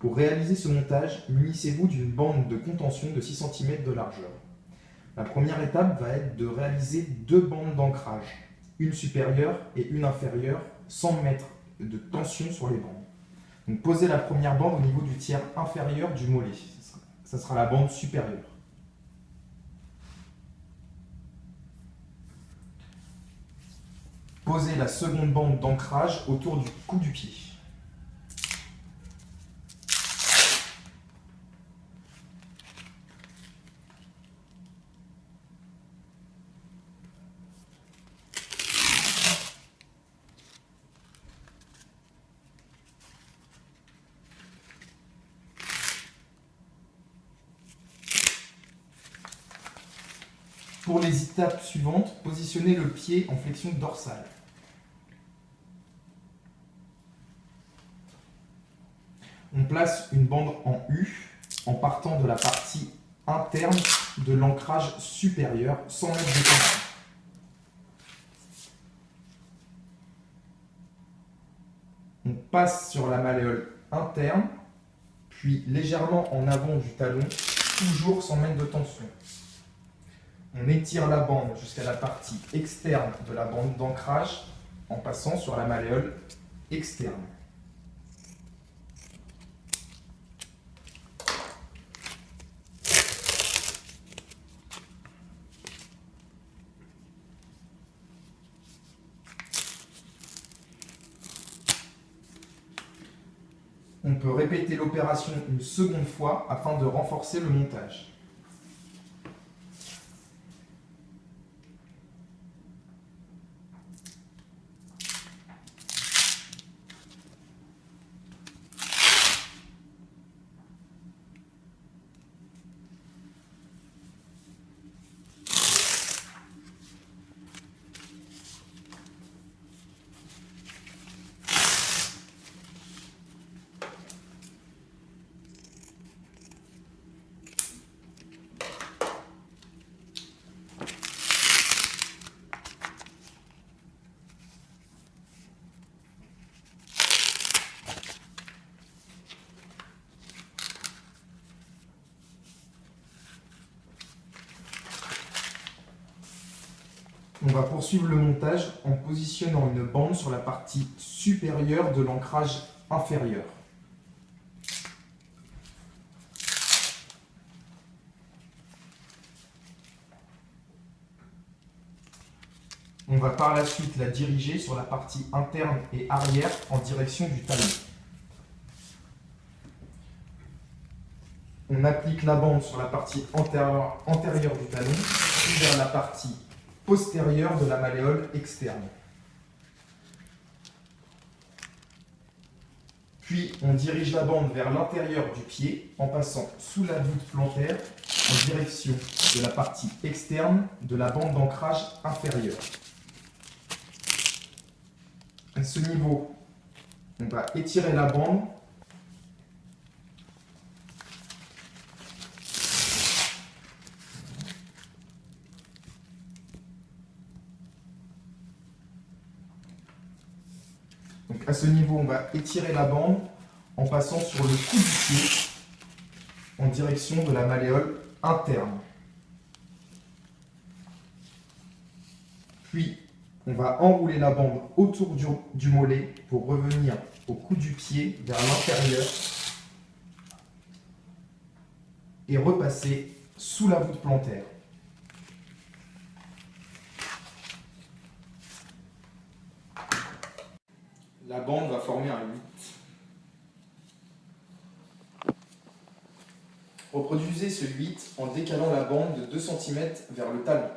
Pour réaliser ce montage, munissez-vous d'une bande de contention de 6 cm de largeur. La première étape va être de réaliser 2 bandes d'ancrage, une supérieure et une inférieure, sans mettre de tension sur les bandes. Donc posez la première bande au niveau du tiers inférieur du mollet. Ça sera la bande supérieure. Posez la seconde bande d'ancrage autour du cou du pied. Pour les étapes suivantes, positionnez le pied en flexion dorsale. On place une bande en U en partant de la partie interne de l'ancrage supérieur sans mettre de tension. On passe sur la malléole interne, puis légèrement en avant du talon, toujours sans mettre de tension. On étire la bande jusqu'à la partie externe de la bande d'ancrage en passant sur la malléole externe. On peut répéter l'opération une seconde fois afin de renforcer le montage. On va poursuivre le montage en positionnant une bande sur la partie supérieure de l'ancrage inférieur. On va par la suite la diriger sur la partie interne et arrière en direction du talon. On applique la bande sur la partie antérieure du talon, puis vers la partie postérieure de la malléole externe. Puis on dirige la bande vers l'intérieur du pied en passant sous la voûte plantaire en direction de la partie externe de la bande d'ancrage inférieure. À ce niveau, on va étirer la bande Donc à ce niveau, on va étirer la bande en passant sur le cou du pied en direction de la malléole interne. Puis, on va enrouler la bande autour du mollet pour revenir au cou du pied vers l'intérieur et repasser sous la voûte plantaire. La bande va former un 8. Reproduisez ce 8 en décalant la bande de 2 cm vers le talon.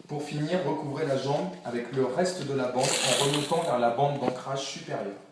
Pour finir, recouvrez la jambe avec le reste de la bande en remontant vers la bande d'ancrage supérieure.